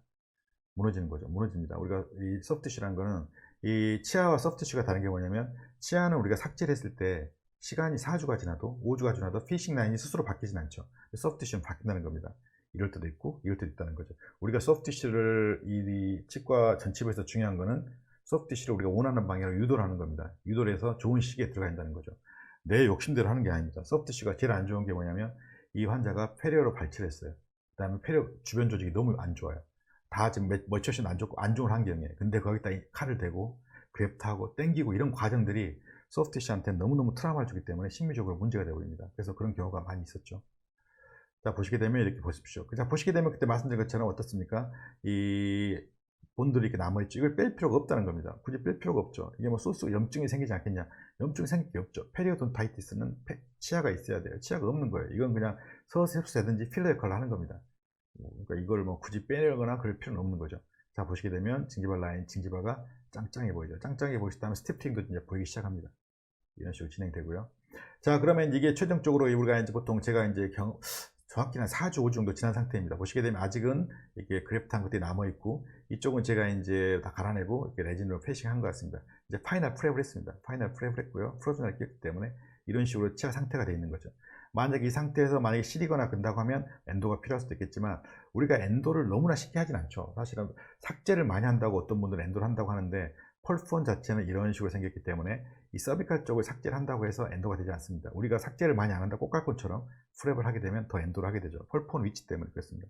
무너지는 거죠. 무너집니다. 우리가 이 소프트티슈라는 거는 이 치아와 소프트티슈가 다른 게 뭐냐면 치아는 우리가 삭제를 했을 때 시간이 4주가 지나도 5주가 지나도 피싱 라인이 스스로 바뀌진 않죠. 소프트티슈는 바뀐다는 겁니다. 이럴 때도 있고 이럴 때도 있다는 거죠. 우리가 소프트티슈를 이 치과 전치부에서 중요한 거는 소프트티슈를 우리가 원하는 방향으로 유도를 하는 겁니다. 유도를 해서 좋은 시기에 들어가 있다는 거죠. 내 욕심대로 하는 게 아닙니다. 소프트티슈가 제일 안 좋은 게 뭐냐면 이 환자가 페리어로 발치를 했어요. 그 다음에 페리어 주변 조직이 너무 안 좋아요. 다 지금 머치워싱 안 좋고 안 좋은 환경이에요. 근데 거기다 이 칼을 대고 그래프트하고 땡기고 이런 과정들이 소프트티슈한테는 너무너무 트라우마를 주기 때문에 심리적으로 문제가 되어버립니다. 그래서 그런 경우가 많이 있었죠. 자, 보시게 되면 이렇게 보십시오. 자, 보시게 되면 그때 말씀드린 것처럼 어떻습니까? 이 본들이 이렇게 남아있죠. 이걸 뺄 필요가 없다는 겁니다. 굳이 뺄 필요가 없죠. 이게 뭐 소스 염증이 생기지 않겠냐? 염증이 생길 게 없죠. 페리오돈타이티스는 치아가 있어야 돼요. 치아가 없는 거예요. 이건 그냥 서서 흡수되든지 필러 역할을 하는 겁니다. 그러니까 이걸 뭐 굳이 빼내거나 그럴 필요는 없는 거죠. 자, 보시게 되면 징지바 라인, 징지바가 짱짱해 보이죠. 짱짱해 보시다면 스티프팅도 이제 보이기 시작합니다. 이런 식으로 진행되고요. 자, 그러면 이게 최종적으로 우리가 이제 보통 제가 이제 정확히 한 4주, 5주 정도 지난 상태입니다. 보시게 되면 아직은 이렇게 그래프트한 것들이 남아있고, 이쪽은 제가 이제 다 갈아내고, 이렇게 레진으로 패싱 한 것 같습니다. 이제 파이널 프랩을 했습니다. 파이널 프랩을 했고요. 프로페셔널 꼈기 때문에 이런 식으로 치아 상태가 되어 있는 거죠. 만약에 이 상태에서 만약에 시리거나 근다고 하면 엔도가 필요할 수도 있겠지만, 우리가 엔도를 너무나 쉽게 하진 않죠. 사실은 삭제를 많이 한다고 어떤 분들은 엔도를 한다고 하는데, 펄프원 자체는 이런 식으로 생겼기 때문에 이 서비컬 쪽을 삭제를 한다고 해서 엔도가 되지 않습니다. 우리가 삭제를 많이 안 한다 꽃갈콘처럼 프랩을 하게 되면 더 엔도를 하게 되죠. 펄프원 위치 때문에 그렇습니다.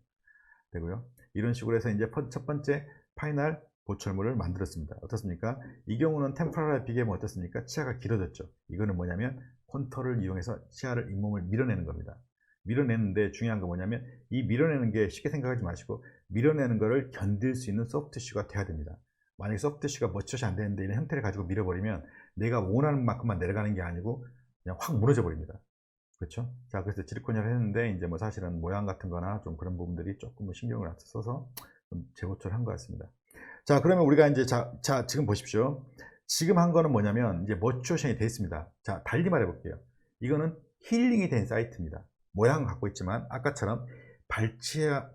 되고요. 이런 식으로 해서 이제 첫 번째 파이널 보철물을 만들었습니다. 어떻습니까? 이 경우는 템포랄에 비교하면 어떻습니까? 치아가 길어졌죠. 이거는 뭐냐면 콘터를 이용해서 치아를 잇몸을 밀어내는 겁니다. 밀어내는데 중요한 건 뭐냐면 이 밀어내는 게 쉽게 생각하지 마시고 밀어내는 거를 견딜 수 있는 소프트티슈가 돼야 됩니다. 만약에 소프트티슈가 머치워시 안 되는데 이런 형태를 가지고 밀어버리면 내가 원하는 만큼만 내려가는 게 아니고 그냥 확 무너져 버립니다. 그렇죠? 자, 그래서 지리코니아를 했는데 이제 뭐 사실은 모양 같은 거나 좀 그런 부분들이 조금 신경을 써서 좀 재고쳐를 한 것 같습니다. 자, 그러면 우리가 이제 자 지금 보십시오. 지금 한 거는 뭐냐면 이제 머추어션이 되어 있습니다. 자, 달리 말해 볼게요. 이거는 힐링이 된 사이트입니다. 모양은 갖고 있지만 아까처럼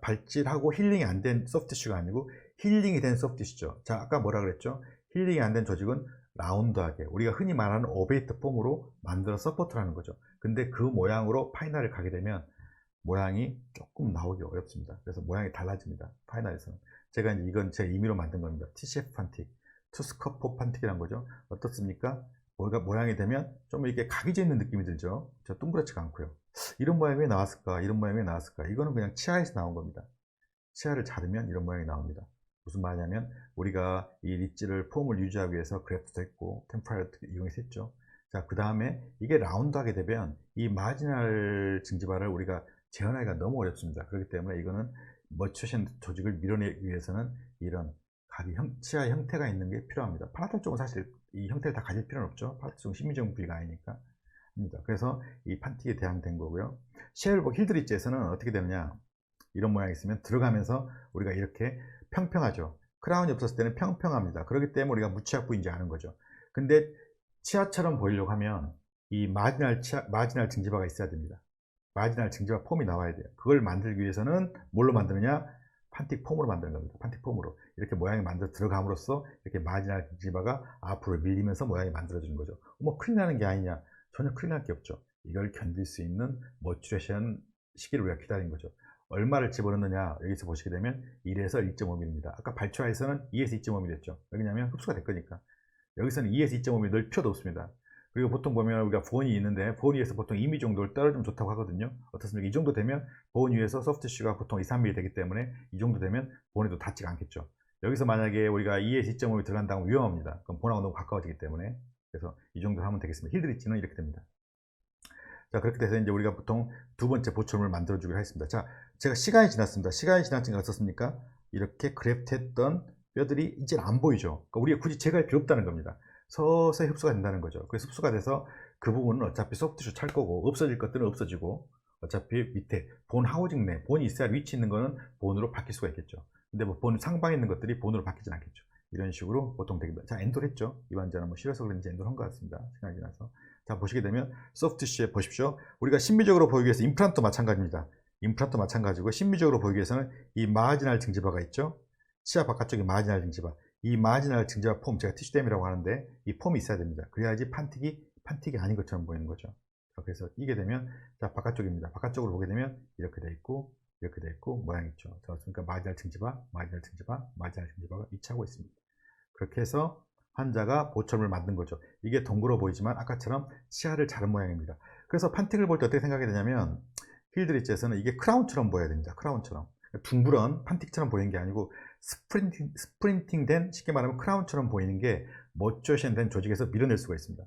발질하고 힐링이 안 된 소프트티슈가 아니고 힐링이 된 소프트티슈죠. 자, 아까 뭐라 그랬죠? 힐링이 안 된 조직은 라운드하게 우리가 흔히 말하는 오베이트 폼으로 만들어 서포트를 하는 거죠. 근데 그 모양으로 파이널을 가게 되면 모양이 조금 나오기 어렵습니다. 그래서 모양이 달라집니다. 파이널에서는. 제가 이제 이건 제 임의로 만든 겁니다. TCF 판틱, 투스커포 판틱이란 거죠. 어떻습니까? 모양이 되면 좀 이렇게 각이 져 있는 느낌이 들죠. 저 둥그렇지가 않고요. 이런 모양이 왜 나왔을까? 이런 모양이 왜 나왔을까? 이거는 그냥 치아에서 나온 겁니다. 치아를 자르면 이런 모양이 나옵니다. 무슨 말이냐면 우리가 이 릿지를 폼을 유지하기 위해서 그래프트도 했고 템포랄을 이용해서 했죠. 자, 그 다음에 이게 라운드 하게 되면 이 마지널 징지바를 우리가 재현하기가 너무 어렵습니다. 그렇기 때문에 이거는 머추어션 조직을 밀어내기 위해서는 이런 각이 치아 형태가 있는 게 필요합니다. 팔라탈 쪽은 사실 이 형태를 다 가질 필요는 없죠. 팔라탈 쪽은 심미적 부위가 아니니까. 그래서 이 판틱에 대항된 거고요. 쉘복 힐드리지에서는 어떻게 되느냐, 이런 모양이 있으면 들어가면서 우리가 이렇게 평평하죠. 크라운이 없었을 때는 평평합니다. 그렇기 때문에 우리가 무치아 부위인지 아는 거죠. 근데 치아처럼 보이려고 하면 이 마지널 징지바가 있어야 됩니다. 마지널 징지바 폼이 나와야 돼요. 그걸 만들기 위해서는 뭘로 만드느냐? 판틱 폼으로 만드는 겁니다. 판틱 폼으로 이렇게 모양이 만들어 들어감으로써 이렇게 마지널 징지바가 앞으로 밀리면서 모양이 만들어지는 거죠. 뭐 큰일 나는 게 아니냐? 전혀 큰일 날 게 없죠. 이걸 견딜 수 있는 머추레이션 시기를 우리가 기다린 거죠. 얼마를 집어넣느냐 여기서 보시게 되면 1에서 1.5mm입니다. 아까 발초하에서는 2에서 2.5mm였죠. 왜냐하면 흡수가 될 거니까. 여기서는 2에서 2.5mm 넣을 필요도 없습니다. 그리고 보통 보면 우리가 보온이 있는데 보온 위에서 보통 2mm 정도를 떨어지면 좋다고 하거든요. 어떻습니까? 이 정도 되면 보온 위에서 소프트티슈가 보통 2, 3mm 되기 때문에 이 정도 되면 보온에도 닿지가 않겠죠. 여기서 만약에 우리가 2에서 2.5mm 들어간다면 위험합니다. 그럼 보온하고 너무 가까워지기 때문에. 그래서 이 정도 하면 되겠습니다. 힐드리치는 이렇게 됩니다. 자, 그렇게 돼서 이제 우리가 보통 두 번째 보철물을 만들어주기로 했습니다. 자, 제가 시간이 지났습니다. 시간이 지났으니까 어떻습니까? 이렇게 그래프트했던 뼈들이 이제 안 보이죠. 그러니까 우리가 굳이 제거할 필요 없다는 겁니다. 서서히 흡수가 된다는 거죠. 그래서 흡수가 돼서 그 부분은 어차피 소프트티슈 찰 거고 없어질 것들은 없어지고 어차피 밑에 본 하우징 내 본이 있어야 위치 있는 거는 본으로 바뀔 수가 있겠죠. 근데 뭐 본 상방에 있는 것들이 본으로 바뀌진 않겠죠. 이런 식으로 보통 되겠습니다. 자, 엔도를 했죠. 이 환자는 뭐 싫어서 그런지 엔도를 한 것 같습니다. 시간이 지나서. 자, 보시게 되면 소프트티슈에 보십시오. 우리가 심미적으로 보이기 위해서 임플란트도 마찬가지입니다. 임플란트도 마찬가지고 심미적으로 보이기 위해서는 이 마지날 증지바가 있죠. 치아 바깥쪽에 마지날 증지바. 이 마지날 증지바 폼, 제가 티슈댐이라고 하는데 이 폼이 있어야 됩니다. 그래야지 판틱이 아닌 것처럼 보이는 거죠. 자, 그래서 이게 되면 자, 바깥쪽입니다. 바깥쪽으로 보게 되면 이렇게 돼 있고 이렇게 돼 있고 모양이 있죠. 자, 그러니까 마지날 증지바, 마지날 증지바, 마지날 증지바가 위치하고 있습니다. 그렇게 해서 환자가 보철물 만든 거죠. 이게 동그러 보이지만 아까처럼 치아를 자른 모양입니다. 그래서 판틱을 볼 때 어떻게 생각이 되냐면 힐드리치에서는 이게 크라운처럼 보여야 됩니다. 크라운처럼. 둥그런 판틱처럼 보이는 게 아니고 스프린팅 된, 쉽게 말하면 크라운처럼 보이는 게 모처션 된 조직에서 밀어낼 수가 있습니다.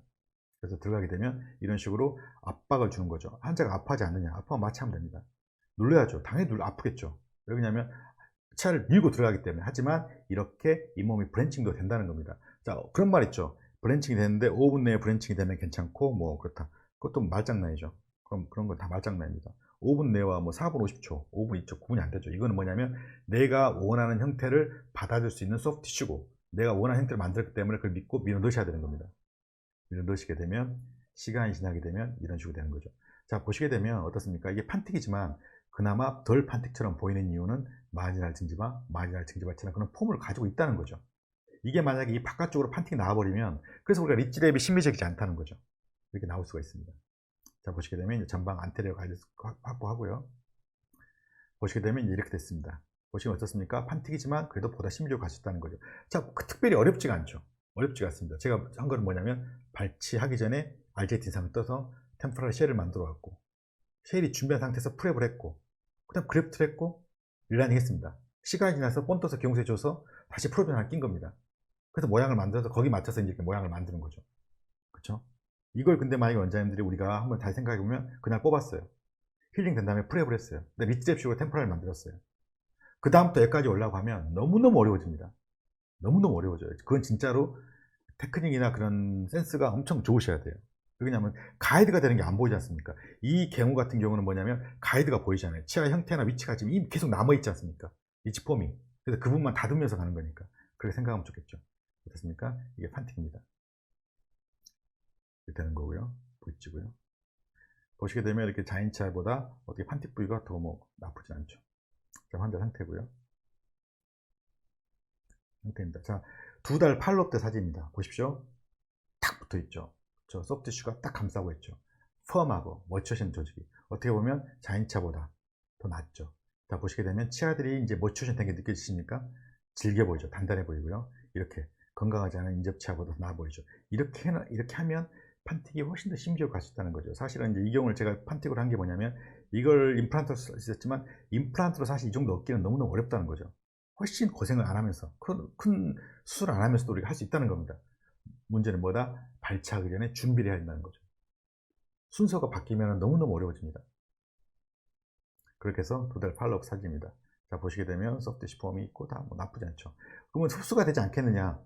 그래서 들어가게 되면 이런 식으로 압박을 주는 거죠. 환자가 아파하지 않느냐, 아파하면 마취하면 됩니다. 눌러야죠. 당연히 아프겠죠. 왜냐하면 치아를 밀고 들어가기 때문에. 하지만 이렇게 잇몸이 브랜칭도 된다는 겁니다. 자, 그런 말 있죠. 브랜칭이 되는데 5분 내에 브랜칭이 되면 괜찮고 뭐 그렇다. 그것도 말장난이죠. 그런 건 다 말장난입니다. 5분 내와 뭐 4분 50초, 5분 2초 구분이 안 되죠. 이거는 뭐냐면 내가 원하는 형태를 받아줄 수 있는 소프트티슈고 내가 원하는 형태를 만들었기 때문에 그걸 믿고 밀어 넣으셔야 되는 겁니다. 밀어 넣으시게 되면 시간이 지나게 되면 이런 식으로 되는 거죠. 자, 보시게 되면 어떻습니까? 이게 판틱이지만 그나마 덜 판틱처럼 보이는 이유는 마지날 증지바처럼 그런 폼을 가지고 있다는 거죠. 이게 만약에 이 바깥쪽으로 판틱이 나와버리면 그래서 우리가 리치랩이 심미적이지 않다는 거죠. 이렇게 나올 수가 있습니다. 자, 보시게 되면 이제 전방 안테리어 가이드스 확보하고요. 보시게 되면 이렇게 됐습니다. 보시면 어떻습니까? 판틱이지만 그래도 보다 심미적으로 갈 수 있다는 거죠. 자, 특별히 어렵지가 않죠. 어렵지가 않습니다. 제가 한 거는 뭐냐면 발치하기 전에 RGT상을 떠서 템포럴 쉘을 만들어 갖고 쉘이 준비한 상태에서 프랩을 했고 그 다음 그래프트를 했고 릴라닝 했습니다. 시간이 지나서 본떠서 기용세 줘서 다시 프로비를 하나 낀 겁니다. 그래서 모양을 만들어서 거기 맞춰서 이렇게 모양을 만드는 거죠. 그렇죠? 이걸 근데 만약에 원장님들이 우리가 한번 다시 생각해 보면 그날 뽑았어요. 힐링 된 다음에 프랩을 했어요. 근데 리트랩식으로 템포럴을 만들었어요. 그 다음부터 여기까지 올라가고 하면 너무너무 어려워집니다. 너무너무 어려워져요. 그건 진짜로 테크닉이나 그런 센스가 엄청 좋으셔야 돼요. 왜냐하면 가이드가 되는 게 안 보이지 않습니까? 이 경우 같은 경우는 뭐냐면 가이드가 보이잖아요. 치아 형태나 위치가 지금 이미 계속 남아있지 않습니까? 위치 폼이. 그래서 그 부분만 다듬면서 가는 거니까. 그렇게 생각하면 좋겠죠. 어떻습니까? 이게 판틱입니다. 이렇게 되는 거고요. 보이시고요. 보시게 되면 이렇게 자인치아보다 어떻게 판틱 부위가 더 뭐 나쁘지 않죠. 자, 환자 상태고요. 상태입니다. 자, 2달 팔로업 때 사진입니다. 보십시오. 딱 붙어 있죠. 저 소프트티슈가 딱 감싸고 있죠. 펌하고 머추어션 조직이 어떻게 보면 자인치아보다 더 낫죠. 자, 보시게 되면 치아들이 이제 머추어션 된 게 느껴지십니까? 질겨 보이죠. 단단해 보이고요. 이렇게 건강하지 않은 인접치아보다 더 나아 보이죠. 이렇게 하면 판틱이 훨씬 더 심지어 갈 수 있다는 거죠. 사실은 이제 이 경우를 제가 판틱으로 한 게 뭐냐면 이걸 임플란트로 썼지만 임플란트로 사실 이 정도 얻기는 너무너무 어렵다는 거죠. 훨씬 고생을 안 하면서 큰 수술 안 하면서도 우리가 할 수 있다는 겁니다. 문제는 뭐다? 발치하기 전에 준비를 해야 된다는 거죠. 순서가 바뀌면 너무너무 어려워집니다. 그렇게 해서 2달 팔로업 사진입니다. 자, 보시게 되면 소프트티슈 폼이 있고 다 뭐 나쁘지 않죠. 그러면 흡수가 되지 않겠느냐?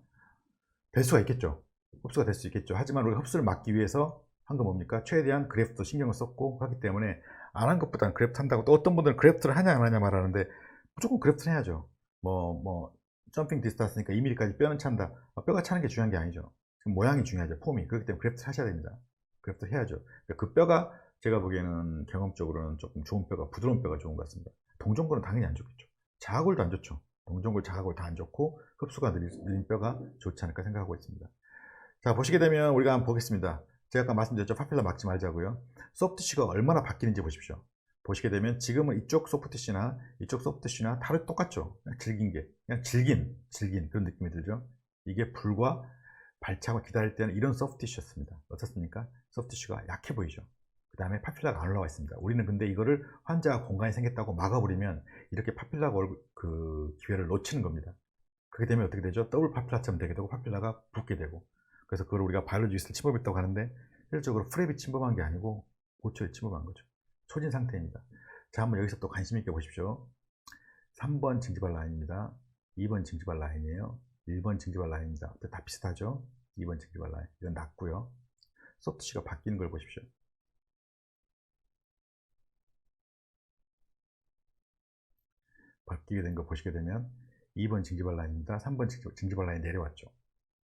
될 수가 있겠죠. 흡수가 될 수 있겠죠. 하지만 우리가 흡수를 막기 위해서 한 건 뭡니까? 최대한 그래프트 신경을 썼고 하기 때문에 안 한 것보다는 그래프트 한다고. 또 어떤 분들은 그래프트를 하냐 안 하냐 말하는데 무조건 그래프트를 해야죠. 점핑 디스턴스니까 2mm까지 뼈는 찬다. 뼈가 차는 게 중요한 게 아니죠. 지금 모양이 중요하죠. 폼이. 그렇기 때문에 그래프트 하셔야 됩니다. 그래프트 해야죠. 그 뼈가 제가 보기에는 경험적으로는 조금 좋은 뼈가, 부드러운 뼈가 좋은 것 같습니다. 동종골은 당연히 안 좋겠죠. 자골도 안 좋죠. 동종골, 자골 다 안 좋고 흡수가 느린 뼈가 좋지 않을까 생각하고 있습니다. 자, 보시게 되면 우리가 한번 보겠습니다. 제가 아까 말씀드렸죠. 파필러 막지 말자고요. 소프트티슈가 얼마나 바뀌는지 보십시오. 보시게 되면 지금은 이쪽 소프트티슈나 이쪽 소프트티슈나 다른 똑같죠. 그냥 질긴 게, 그냥 질긴 그런 느낌이 들죠. 이게 불과 발차고 기다릴 때는 이런 소프트티슈였습니다. 어떻습니까? 소프트티슈가 약해 보이죠. 그 다음에 파필라가 안 올라와 있습니다. 우리는 근데 이거를 환자가 공간이 생겼다고 막아버리면 이렇게 파필라가 그 기회를 놓치는 겁니다. 그렇게 되면 어떻게 되죠? 더블 파필라처럼 되게 되고 파필라가 붓게 되고, 그래서 그걸 우리가 바이올로지 위스를 침범했다고 하는데 실질적으로 프랩이 침범한 게 아니고 보초에 침범한 거죠. 초진 상태입니다. 자, 한번 여기서 또 관심 있게 보십시오. 3번 징지발 라인입니다. 2번 징지발 라인이에요. 1번 징지발 라인입니다. 다 비슷하죠? 2번 징지발 라인. 이건 낮고요. 소프트티슈가 바뀌는 걸 보십시오. 바뀌게 된 거 보시게 되면 2번 징지발 라인입니다. 3번 징지발 라인 내려왔죠.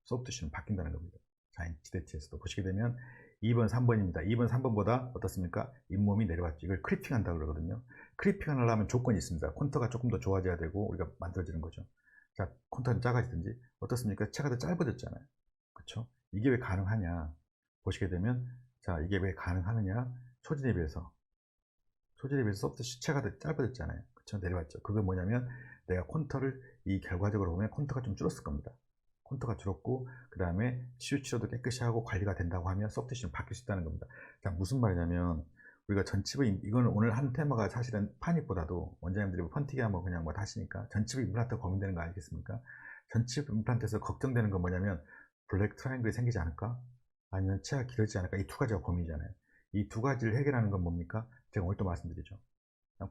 소프트티슈는 바뀐다는 겁니다. 자, 지대치에서도 보시게 되면 2번, 3번입니다. 2번, 3번보다 어떻습니까? 잇몸이 내려왔죠. 이걸 크리핑 한다고 그러거든요. 크리핑 하려면 조건이 있습니다. 콘터가 조금 더 좋아져야 되고 우리가 만들어지는 거죠. 자, 콘터는 작아지든지 어떻습니까? 체가 더 짧아졌잖아요. 그렇죠? 이게 왜 가능하냐? 보시게 되면 자, 이게 왜 가능하느냐? 초진에 비해서 소프트 체가 더 짧아졌잖아요. 그렇죠? 내려왔죠. 그게 뭐냐면 내가 콘터를 이 결과적으로 보면 콘터가 좀 줄었을 겁니다. 콘터가 줄었고 그 다음에 치유 치료도 깨끗이 하고 관리가 된다고 하면 소프트티슈는 바뀔 수 있다는 겁니다. 자, 무슨 말이냐면 우리가 전치부, 이거는 오늘 한 테마가 사실은 파닉보다도 원장님들이 펀티기 하면 그냥 뭐 하시니까 전치부 임플란트 고민되는 거 아니겠습니까? 전치부 임플란트에서 걱정되는 건 뭐냐면 블랙 트라이앵글이 생기지 않을까? 아니면 치아가 길어지지 않을까? 이 두 가지가 고민이잖아요. 이 두 가지를 해결하는 건 뭡니까? 제가 오늘 또 말씀드리죠.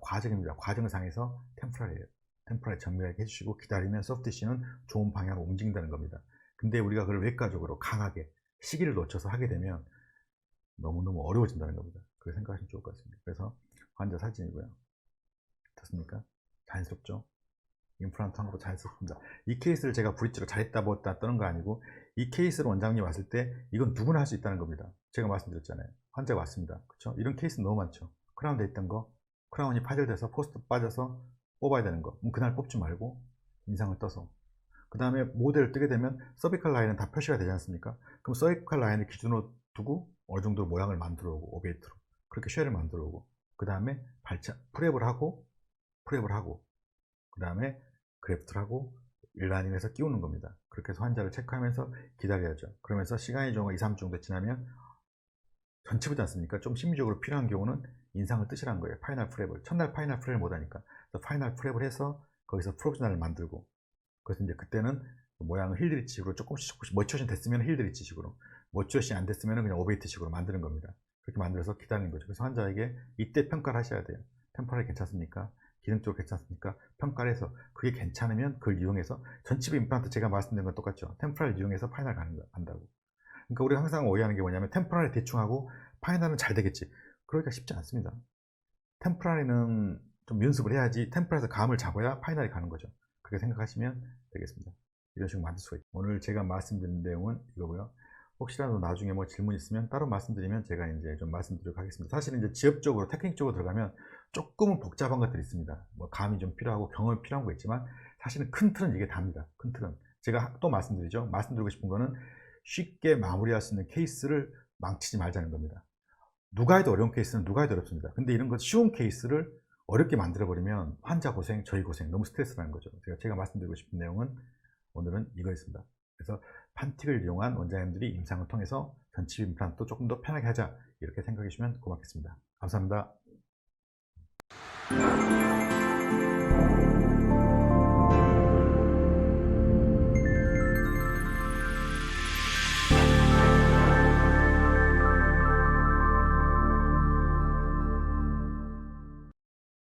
과정입니다. 과정상에서 템포럴이에요. 템포럴 정밀하게 해주시고 기다리면 소프트티슈는 좋은 방향으로 움직인다는 겁니다. 근데 우리가 그걸 외과적으로 강하게 시기를 놓쳐서 하게 되면 너무너무 어려워진다는 겁니다. 그렇게 생각하시면 좋을 것 같습니다. 그래서 환자 사진이고요. 어떻습니까? 자연스럽죠? 임플란트 한 것도 자연스럽습니다. 이 케이스를 제가 브릿지로 잘했다 못했다 떠는 거 아니고 이 케이스를 원장님이 왔을 때 이건 누구나 할 수 있다는 겁니다. 제가 말씀드렸잖아요. 환자가 왔습니다. 그렇죠? 이런 케이스 너무 많죠. 크라운 돼 있던 거, 크라운이 파절돼서 포스트 빠져서 뽑아야 되는 거. 그날 뽑지 말고 인상을 떠서. 그 다음에 모델을 뜨게 되면 서비컬 라인은 다 표시가 되지 않습니까? 그럼 서비컬 라인을 기준으로 두고 어느 정도 모양을 만들어 오고 오베이트로 그렇게 쉐를 만들어 오고 그 다음에 프랩을 하고 그 다음에 그래프트를 하고 일라닝해서 끼우는 겁니다. 그렇게 해서 환자를 체크하면서 기다려야죠. 그러면서 시간이 좀 2, 3주 정도 지나면 전치부지 않습니까? 좀 심리적으로 필요한 경우는 인상을 뜨시라는 거예요. 파이널 프랩을. 첫날 파이널 프랩을 못하니까 파이널 프랩을 해서 거기서 프로비저널을 만들고, 그래서 이제 그때는 모양을 힐드리치식으로 조금씩 머추어션 됐으면 힐드리치식으로, 머추어션이 안 됐으면 그냥 오베이트식으로 만드는 겁니다. 그렇게 만들어서 기다리는 거죠. 그래서 환자에게 이때 평가를 하셔야 돼요. 템포럴이 괜찮습니까? 기능적으로 괜찮습니까? 평가를 해서 그게 괜찮으면 그걸 이용해서 전치부 임플란트 제가 말씀드린 건 똑같죠. 템포럴을 이용해서 파이널 간다고. 그러니까 우리가 항상 오해하는 게 뭐냐면 템포럴이 대충 하고 파이널은 잘 되겠지. 그러기가 쉽지 않습니다. 템포럴에는 좀 연습을 해야지 템포럴에서 감을 잡아야 파이널이 가는 거죠. 그렇게 생각하시면 되겠습니다. 이런 식으로 만들 수가 있죠. 오늘 제가 말씀드린 내용은 이거고요. 혹시라도 나중에 뭐 질문 있으면 따로 말씀드리면 제가 이제 좀 말씀드리도록 하겠습니다. 사실은 이제 지엽적으로 테크닉적으로 들어가면 조금은 복잡한 것들이 있습니다. 뭐 감이 좀 필요하고 경험이 필요한 거 있지만 사실은 큰 틀은 이게 답니다. 큰 틀은 제가 또 말씀드리죠. 말씀드리고 싶은 거는 쉽게 마무리할 수 있는 케이스를 망치지 말자는 겁니다. 누가 해도 어려운 케이스는 누가 해도 어렵습니다. 근데 이런 것 쉬운 케이스를 어렵게 만들어버리면 환자 고생, 저희 고생, 너무 스트레스라는 거죠. 제가 말씀드리고 싶은 내용은 오늘은 이거였습니다. 그래서 판틱을 이용한 원장님들이 임상을 통해서 전치부 임플란트도 조금 더 편하게 하자, 이렇게 생각해 주시면 고맙겠습니다. 감사합니다.